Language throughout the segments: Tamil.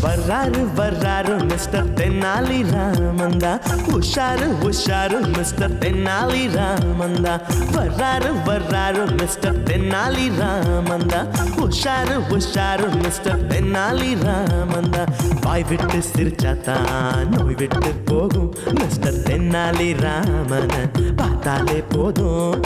வர்றாரு வர்றாரு மிஸ்டர் தென்னாலி ராமந்தா, உஷாரு உஷாரு மிஸ்டர் தென்னாலி ராமந்தா. வர்றாரு வர்றாரு மிஸ்டர் தென்னாலி ராமந்தா, உஷாரு உஷாரு மிஸ்டர் தென்னாலி ராமந்தா. வாய் விட்டு சிரிச்சாத்தான் நோய் விட்டு போகும் மிஸ்டர் தென்னாலி ராமன பார்த்தாலே போதும்.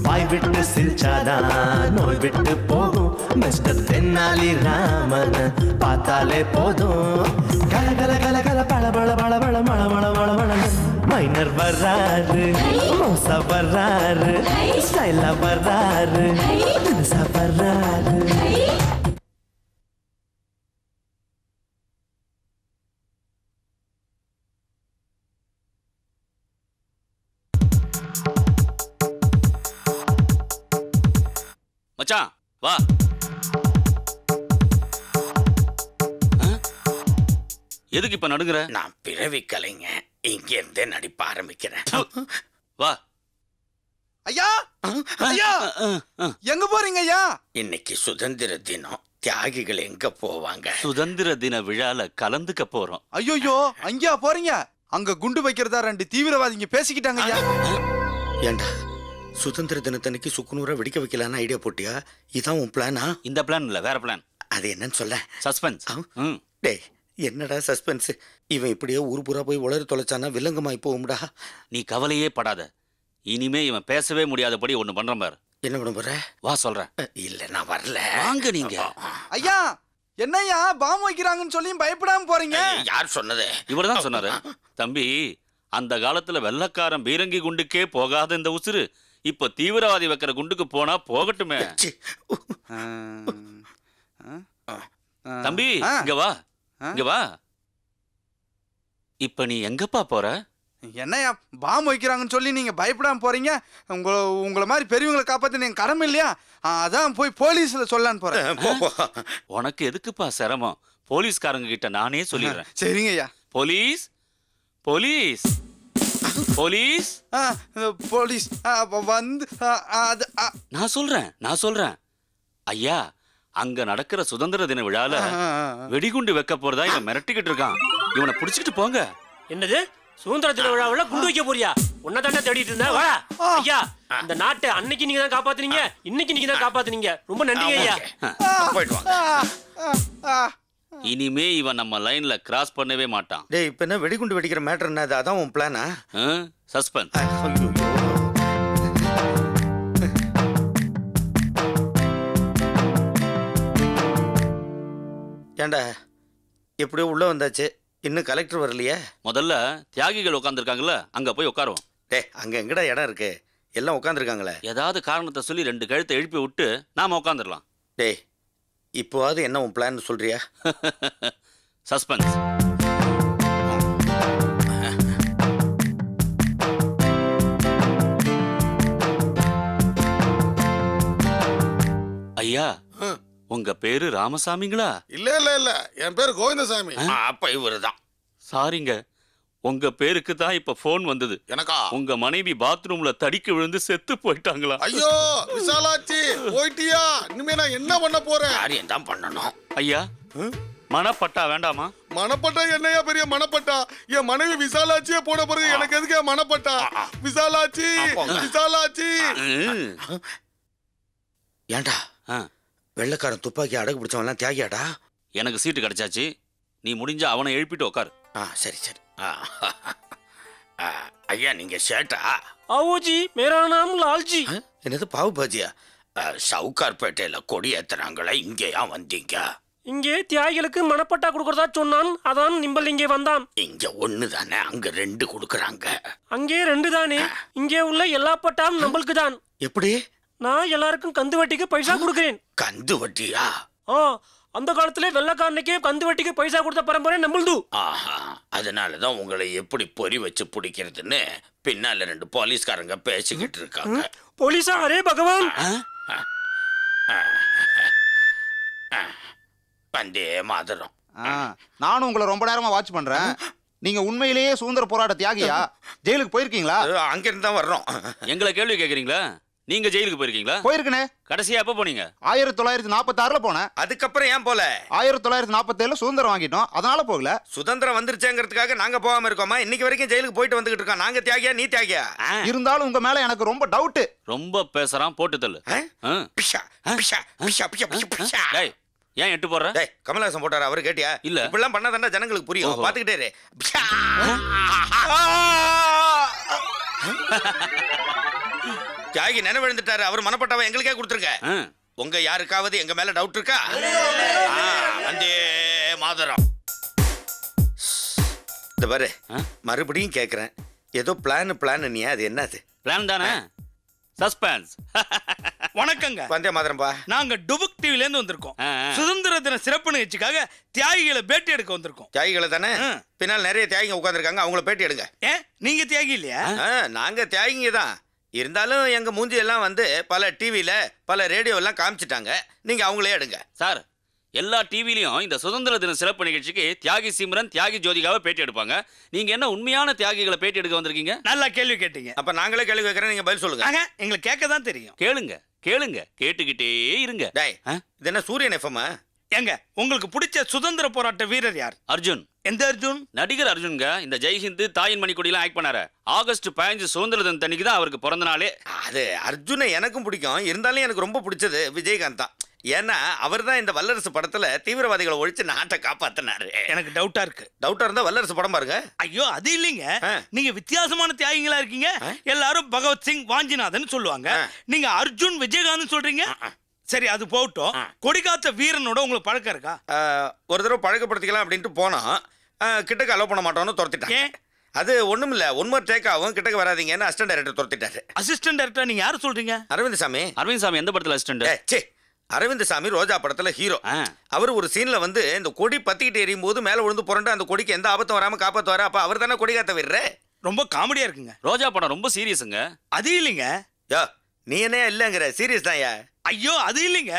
வாய் விட்டு சிரிச்சாதான் நோய் விட்டு போகும் மிஸ்டர் தென்னாலி ராமன பார்த்தாலே போதும். கல கல கல கல பள பள பள பள மள மள மள மள. மைனர் வர்றாரு, மோசா வர்றாரு, ஸ்டைலா வர்றாரு, தினுசா வர்றாரு. மச்சான் வா. எதுக்கு இப்ப நடுங்குற? நான் பிறவி கலைங்க, இங்க இருந்தே நடிப்ப ஆரம்பிக்கிறேன். வா. ஐயா ஐயா எங்க போறீங்க ஐயா? இன்னைக்கு சுதந்திர தினம், தியாகிகள் எங்க போவாங்க? சுதந்திர தின விழால கலந்துக்க போறோம். ஐயோ அங்கயா போறீங்க? அங்க குண்டு வைக்கிறதா 2 தீவிரவாதிங்க பேசிக்கிட்டாங்க ஐயா. ஏண்டா சுதந்திர தினத்தன்னைக்கு சுக்குநூறா வெடிக்க வைக்கலான்னு ஐடியா போட்டியா? இதான் உன் பிளானா? இந்த பிளான் இல்ல, வேற பிளான். அது என்னன்னு சொல்ல. சஸ்பென்ஸ். டேய் என்னடா சஸ்பென்ஸ்? இவன் இப்படியே ஊர் பூரா போய் உளறி தொலைச்சானா வில்லங்கமாய் போகும்டா. நீ கவலையே படாத. இனிமே இவன் பேசவே முடியாதபடி ஒண்ணு பண்றேன் பாரு. என்ன பண்ண போற? வா சொல்றேன். இல்ல நான் வரல. வாங்க நீங்க. ஐயா என்னய்யா பாம்பு வைக்கிறாங்கன்னு சொல்லி பயப்படாம போறீங்க? யார் சொன்னது? இவர்தான் சொன்னாரு. தம்பி, அந்த காலத்துல வெள்ளக்காரன் பீரங்கி குண்டுக்கே போகாத இந்த உசுறு இப்ப தீவிரவாதி வைக்கிற குண்டுக்கு போனா போகட்டுமே. தம்பி இங்க வா, இங்க வா. இப்ப நீ எங்கப்பா போற? என்னய்யா பாம்பு வைக்கிறாங்கன்னு சொல்லி நீங்க பயப்படாம போறீங்க? உங்களை மாதிரி பெரியவங்களை காப்பாத்த நீங்க கடமை இல்லையா? அதான் போய் போலீஸ்ல சொல்லலான்னு போறேன். உனக்கு எதுக்குப்பா சிரமம்? போலீஸ்காரங்க கிட்ட நானே சொல்லிடுறேன். சரிங்க ஐயா. போலீஸ் போலீஸ் போலீஸ் போலீஸ் வந்து நான் சொல்றேன் ஐயா, அங்க நடக்கிற சுதந்திர தின விழால வெடிகுண்டு வைக்க போறதா இவன் மிரட்டிக்கிட்டு இருக்கான். இவனை புடிச்சிட்டு போங்க. என்னது சுதந்திர தின விழாவில் குண்டு வைக்க போறியா? உன்னதாண்டா தேடிட்டு இருந்த. வா ஐயா, இந்த நாட்டை அன்னைக்கு நீங்க தான் காப்பாத்துனீங்க, இன்னைக்கு நீங்க தான் காப்பாத்துனீங்க. ரொம்ப நன்றிங்க ஐயா. போயிட்டு வாங்க. இனிமே இவன் நம்ம லைன்ல கிராஸ் பண்ணவே மாட்டான். டேய் இப்ப என்ன வெடிகுண்டு வெடிக்கிற மேட்டர் என்ன? அதான் உன் பிளானா? சஸ்பென்ஸ். ஏண்டா எப்படியோ உள்ள வந்தாச்சு, இன்னும் கலெக்டர் வரலையே? முதல்ல தியாகிகள் உட்காந்துருக்காங்கல்ல, அங்க போய் உட்காருவோம். டேய் அங்க எங்கடா இடம் இருக்கு? எல்லாம் உட்காந்துருக்காங்களே. ஏதாவது காரணத்தை சொல்லி 2 கழுத்தை எழுப்பி விட்டு நாம உட்காந்துடலாம். டேய் இப்போவாது என்ன உன் பிளான் சொல்றியா? சஸ்பென்ஸ். ஐயா உங்க பேரு ராமசாமிங்களா? இல்ல இல்ல இல்ல, என் பேரு கோவிந்தசாமி. அப்ப இவருதான். சாரிங்க, உங்க பேருக்கு தான் இப்ப போன் வந்தது. எனக்கா? உங்க மனைவி பாத்ரூம்ல தடிக்க விழுந்து செத்து போயிட்டாங்களா? ஐயோ விசாலாச்சி போயிட்டியா? இனிமே நான் என்ன பண்ண போறேன்? காரியம் தான் பண்ணணும். ஐயா மனப்பட்டா வேண்டாமா? மனப்பட்டா என்னையா பெரிய மனப்பட்டா? என் மனைவி விசாலாச்சியே போன பிறகு எனக்கு எதுக்கு மனப்பட்டா? விசாலாச்சி விசாலாச்சி. ஏண்டா வெள்ளக்காரன் துப்பாக்கி அடகு பிடிச்சவன்லாம் தியாகியாடா? எனக்கு சீட்டு கிடைச்சாச்சு. நீ முடிஞ்சா அவனை எழுப்பிட்டு உட்காரு. சரி சரி. ஐயா நீங்க சேட்டா? ஆவோஜி மேரா நாம் லால்ஜி. என்னது பாவு பாஜியா? சவுகார்பேட்டையில கொடி ஏத்துறாங்களே, இங்கேயா வந்தீங்க? இங்கே தியாகிகளுக்கு மனப்பட்டா கொடுக்கறதா சொன்னான், அதான் நிம்பல் இங்கே வந்தான். இங்க 1 தானே, அங்க 2 கொடுக்கறாங்க. அங்கே 2 தானே, இங்கே உள்ள எல்லா பட்டாம் நம்மளுக்கு தான். எப்படி? நான் எல்லாருக்கும் கந்து வட்டிக்கு பைசா கொடுக்கிறேன். கந்து வட்டியா? அந்த காலத்துல வெள்ளக்காரனுக்கே கந்து வெட்டிக்கு பைசா கொடுத்த பரம்பரை நம்மளுது. ஆஹா, அதனாலதான் உங்களை எப்படி பொறி வச்சு பிடிக்கிறதுன்னு பின்னால 2 போலீஸ்காரங்க பேசிக்கிட்டு இருக்காங்க. போலீஸா? அரே பகவான்! வந்தே மாதரம். நானும் உங்களை ரொம்ப நேரமா வாட்ச் பண்றேன். நீங்க உண்மையிலேயே சுதந்திர போராட்ட தியாகியா? ஜெயிலுக்கு போயிருக்கீங்களா? அங்கிருந்து தான் வர்றோம். எங்களை கேள்வி கேக்குறீங்களா? நீங்க ஜெயிலுக்கு போயிருக்கீங்களா? போயிருக்கனே. கடைசியா எப்ப போனீங்க? 1946ல போனேன். அதுக்கப்புறம் ஏன் போல? 1947ல சுதந்திரம் வாங்கிட்டோம், அதனால போகல. சுதந்திரம் வந்துருச்சேங்கிறதுக்காக நாங்க போகாம இருக்கோமா? இன்னைக்கு வரைக்கும் ஜெயிலுக்கு போயிட்டு வந்துகிட்டு இருக்கோம். நாங்க தியாகியா, நீ தியாகியா? இருந்தாலும் உங்க மேல எனக்கு ரொம்ப டவுட். ரொம்ப பேசுறான், போட்டு தள்ளு. பிஷா பிஷா பிஷா பிஷா பிஷா பிஷா. டேய், ஏன் எட்டு போடுற? டேய், கமலஹாசன் போட்டாரு, அவரு கேட்டியா? இல்ல. இப்படிலாம் பண்ணாதான்டா ஜனங்களுக்கு புரியும். பாத்துக்கிட்டே இரு. பிஷா. தியாகி நினைவிழுந்துட்டாரு. அவர் மனப்பட்டவ எங்களுக்கே கொடுத்துருங்க. உங்க யாருக்காவது எங்க மேல டவுட் இருக்கா? வந்தே மாதரம். இந்த பாரு, மறுபடியும் கேக்குறேன். ஏதோ பிளான் நீ, அது என்னது? பிளான் தானே? சஸ்பென்ஸ். வணக்கங்க. வந்தே மாதரம்பா. நாங்க டுபுக் டிவில இருந்து வந்திருக்கோம். ஆ, ஆ. சுதந்திர தின சிறப்பு நிகழ்ச்சிக்காக தியாகிகளை பேட்டி எடுக்க வந்திருக்கோம். தியாகிகளை தானே? பின்னால் நிறைய தியாகிங்க உட்காந்துருக்காங்க, அவங்கள பேட்டி எடுங்க. ஏன் நீங்க தியாகி இல்லையா? நாங்க தியாகிங்க தான். இருந்தாலும் எங்க மூஞ்சி எல்லாம் வந்து பல டிவில பல ரேடியோ எல்லாம் காமிச்சிட்டாங்க. நீங்க அவங்களே எடுங்க. சார், எல்லா டிவிலையும் இந்த சுதந்திர தின சிறப்பு நிகழ்ச்சிக்கு தியாகி சிம்ரன், தியாகி ஜோதிகாவை பேட்டி எடுப்பாங்க. நீங்க என்ன உண்மையான தியாகிகளை பேட்டி எடுக்க வந்திருக்கீங்க? நல்லா கேள்வி கேட்டீங்க. அப்ப நாங்களே கேள்வி கேட்கறேன், நீங்க பதில் சொல்லுங்க. ஆக எங்களுக்கு கேட்க தான் தெரியும். கேளுங்க கேளுங்க, கேட்டுக்கிட்டே இருங்க. டேய், இது என்ன சூரியன் எஃப்எம்? ஏங்க, உங்களுக்கு பிடிச்ச சுதந்திர போராட்ட வீரர் யார்? அர்ஜுன். எந்த அர்ஜுன்? நடிகர் அர்ஜுன்ங்க. இந்த ஜெய்ஹிந்த், தாயின் மணிக்கொடியெல்லாம் ஆக்ட் பண்ணாரு. ஆகஸ்ட் 15 சுதந்திர தினத்தன்னைக்கு தான் அவருக்கு பிறந்த நாளே. அது அர்ஜுனை எனக்கும் பிடிக்கும். இருந்தாலும் எனக்கு ரொம்ப பிடிச்சது விஜயகாந்த் தான். ஏன்னா அவர் தான் இந்த வல்லரசு படத்துல தீவிரவாதிகளை ஒழிச்சு நாட்டை காப்பாத்தினாரு. எனக்கு டவுட்டா இருக்கு. டவுட்டா இருந்தா வல்லரசு படம் பாருங்க. ஐயோ, அது இல்லைங்க. நீங்க வித்தியாசமான தியாகிகளா இருக்கீங்க. எல்லாரும் பகவத்சிங், வாஞ்சிநாதன் சொல்லுவாங்க. நீங்க அர்ஜுன், விஜயகாந்த் சொல்றீங்க. சரி, அது போகட்டும். கொடிகாத்த வீரனோட உங்களுக்கு பழக்கம் இருக்கா? ஒரு தடவை பழக்கப்படுத்திக்கலாம் அப்படின்ட்டு போனோம். கிட்டக்க அலோவ் பண்ண மாட்டோம்னு துரத்திட்டாங்க. அது ஒண்ணும் இல்ல, ஒன்மோர் டேக் ஆகும், கிட்டக்க வராதீங்கன்னு அசிஸ்டன்ட் டைரக்டர் துரத்திட்டாரு. அசிஸ்டன்ட் டைரக்டர் நீங்க யாரு சொல்றீங்க? அரவிந்த் சாமி. அரவிந்த் சாமி எந்த படத்துல அசிஸ்டன்ட்? அரவிந்த் சாமி ரோஜா படத்துல ஹீரோ. அவர் ஒரு சீன்ல வந்து இந்த கொடி பத்திக்கிட்டு எரியும் போது மேல விழுந்து புரண்டு அந்த கொடிக்கு எந்த ஆபத்தும் வராம காப்பாத்துவாரு. அப்ப அவர் தானே கொடி காத்த வீரரு. ரொம்ப காமெடியா இருக்குங்க. ரோஜா படம் ரொம்ப சீரியஸுங்க. அது இல்லைங்க. யோ, நீ என்ன இல்லங்கிற? சீரியஸ் தான். ஐயோ, அது இல்லைங்க.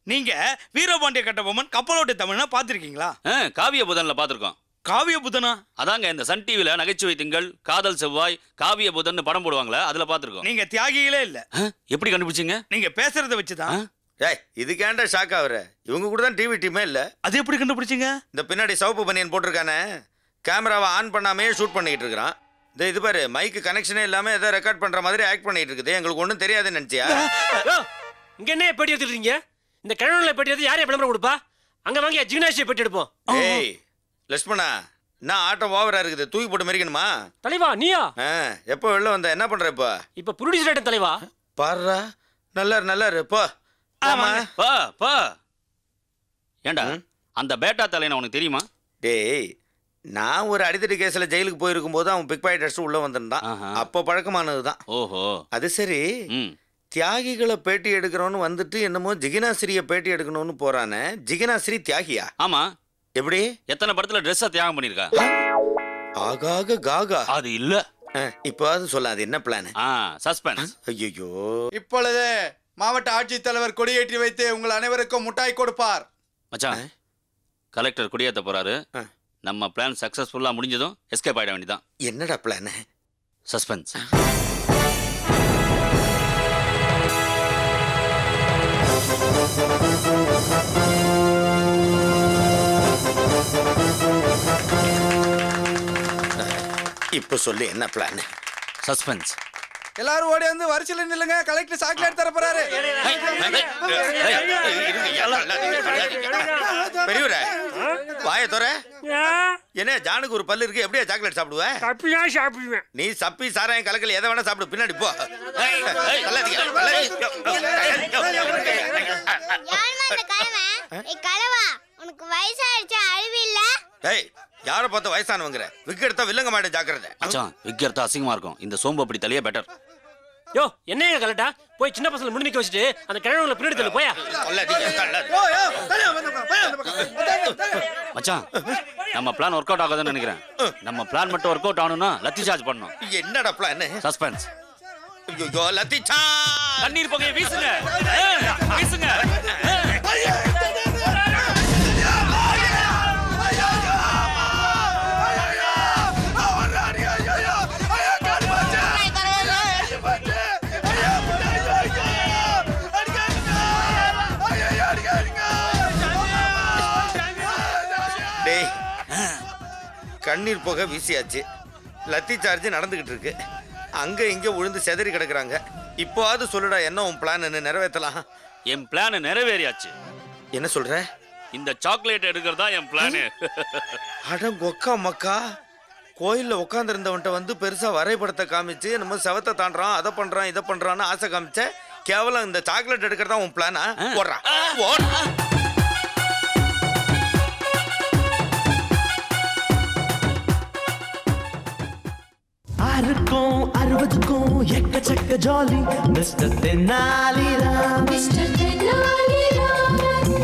நீங்க வீரபாண்டிய கட்டபொம்மன், கப்பலோட்டை தமிழ்னா பாத்திருக்கீங்களா? காவிய புதன்ல பாத்திருக்கோம். காவிய புதனா? அதாங்க இந்த சன் டிவில நகைச்சுவை திங்கள், காதல் செவ்வாய், காவிய புதன் படம் போடுவாங்களே, அதுல பாத்திருக்கோம். நீங்க தியாகிகளே இல்ல. எப்படி கண்டுபிடிச்சீங்க? நீங்க பேசுறத வச்சுதான். ஏய், இதுக்கேண்டா ஷாக் ஆகுற? இவங்க கூட தான் டிவி டீமே இல்ல. அது எப்படி கண்டுபிடிச்சீங்க? இந்த பின்னாடி சவுப்பு பனியன் போட்டிருக்கானே, கேமராவை ஆன் பண்ணாமே ஷூட் பண்ணிட்டு இருக்கிறான். இது பாரு, மைக்கு கனெக்ஷனே இல்லாம ஏதோ ரெக்கார்ட் பண்ற மாதிரி ஆக்ட் பண்ணிட்டு இருக்குது. எங்களுக்கு ஒன்றும் தெரியாதுன்னு நினைச்சியா? இங்க என்ன பேட்டி எடுத்துறீங்க? இந்த கிழவன்ல பேட்டி எடுத்து யாரே விளம்பரம் கொடுப்பா? அங்க வாங்கி ஜிம்னாஸ்டிக் பேட்டி எடுப்போம். ஏய் லட்சுமணா, நான் ஆட்டம் ஓவரா இருக்குது, தூக்கி போட்டு மறிக்கணுமா? தலைவா நீயா? எப்போ வெளில வந்த? என்ன பண்ற இப்போ? இப்ப ப்ரொடியூசர் ஆயிட்ட தலைவா. பாருடா, நல்லாரு போ. ஆமா பா பா. ஏண்டா அந்த பேட்டா தலையனை உனக்கு தெரியுமா? டேய், நான் ஒரு அடித்தடி கேஸ்ல ஜெயிலுக்கு போயிருக்கும் போது அவன் பிக் பாக்கெட் அடிச்சு உள்ள வந்திருந்தான். அப்போ பழக்கமானதுதான். ஓஹோ, அது சரி. தியாகிகளை பேட்டி எடுக்கிறோன்னு வந்துட்டு என்னமோ ஜிகினாசிரிய பேட்டி எடுக்கணும்னு போறானே. ஜிகினாசிரி தியாகியா? ஆமா. எப்படி? எத்தனை படத்துல ட்ரெஸ்ஸா தியாகம் பண்ணிருக்கா? ஆகாக காகா. அது இல்ல. இப்போது சொல்ல, அது என்ன பிளான்? சஸ்பென்ஸ். ஐயோ. இப்பொழுது மாவட்ட ஆட்சித்தலைவர் கொடியேற்றி வைத்து உங்கள் அனைவருக்கும் முட்டாய் கொடுப்பார். மச்சான், கலெக்டர் கொடியேத்த போறாரு. நம்ம பிளான் சக்சஸ்ஃபுல்லா முடிஞ்சதும் எஸ்கேப் ஆயிட வேண்டியதான். என்னடா பிளான்? சஸ்பென்ஸ். இப்போ சொல்லு, என்ன பிளான்? சஸ்பென்ஸ். எல்லாரும் ஓடி வந்து வரிசையில நில்லுங்க. கலெக்டர் சாக்லேட் தர போறாரு. பெரியவரே, வாய தோற. என்ன ஜானுக்கு ஒரு பல்லு இருக்கு, எப்படியா சாக்லேட் சாப்பிடுவ? சாப்பிடுவேன். நீ சப்பி சாராயம் கலக்கல எதை வேணா சாப்பிடு. பின்னாடி போ. யார பார்த்து வயசானவங்கிற? விக்கு எடுத்தா வில்லங்க மாட்டேன், ஜாக்கிரதை. மச்சான், விக்கிறதா அசிங்கமா இருக்கும். இந்த சோம்பு அப்படி தலையே பெட்டர். யோ என்னைய கலட்டா போய் சின்ன பசங்களை முன்னாடி நிக்க வச்சுட்டு அந்த கிழவங்களை பின்னாடி தள்ளு போயா. மச்சான் நம்ம பிளான் ஒர்க் அவுட் ஆகாதுன்னு நினைக்கிறேன். நம்ம பிளான் மட்டும் ஒர்க் அவுட் ஆகணும்னா லத்தி சார்ஜ் பண்ணணும். என்னடா பிளான்? சஸ்பென்ஸ். ஐயோ லத்திச்சா தண்ணீர் புகையை வீசுங்க வீசுங்க. டேய் கண்ணீர் புகை வீசியாச்சு, லத்தி சார்ஜ் நடந்துகிட்டு இருக்கு, அங்க இங்க விழுந்து செதறி கிடக்குறாங்க. இப்போவாது சொல்லுடா என்ன உன் பிளான் நிறைவேற்றலாம். என் பிளான் நிறைவேறியாச்சு. என்ன சொல்ற? இந்த சாக்லேட் எடுக்கிறதா என் பிளான். அடங்கொக்கா மக்கா, கோயில்ல உட்காந்துருந்தவன்ட்ட வந்து பெருசா வரைபடத்தை காமிச்சு நம்ம செவத்தை தாண்டான், அதை பண்றான் இதை பண்றான்னு ஆசை காமிச்ச, கேவலம் இந்த சாக்லேட் எடுக்கிறதா உன் பிளானா? ஓடுறா ஓடுறா. ஆறுக்கும் 60க்கும் எக்கச்சக்க ஜாலி மிஸ்டர் தென்னாலிராம்.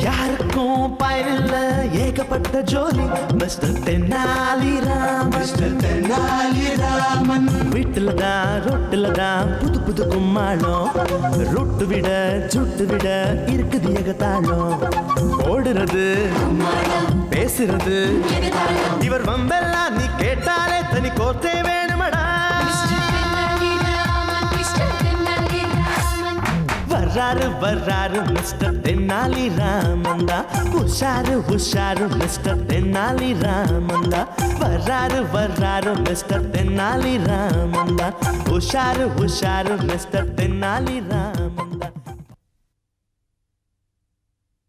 யாருக்கும் பயனில்ல ஏகப்பட்ட ஜோலி மிஸ்டர் தென்னாலிராம். மிஸ்டர் தென்னாலிராமன் வீட்டுல தான் ரொட்டுல தான் புது புது கும்மாளம், ரொட்டு விட சுட்டு விட இருக்குது ஏகத்தாளம். ஓடுறது பேசுறது இவர் வம்பெல்லாம் நீ கேட்டாலே தனி கோர்த்தே வேணுமடா. வர்றாரு வர்றாரு மிஸ்டர் தென்னாலி ராமந்தா, உஷாரு உஷாரு மிஸ்டர் தென்னாலி ராமந்தா. வர்றாரு வர்றாரு மிஸ்டர் தென்னாலி ராமந்தா, உஷாரு உஷாரு மிஸ்டர் தென்னாலி ராமந்தா.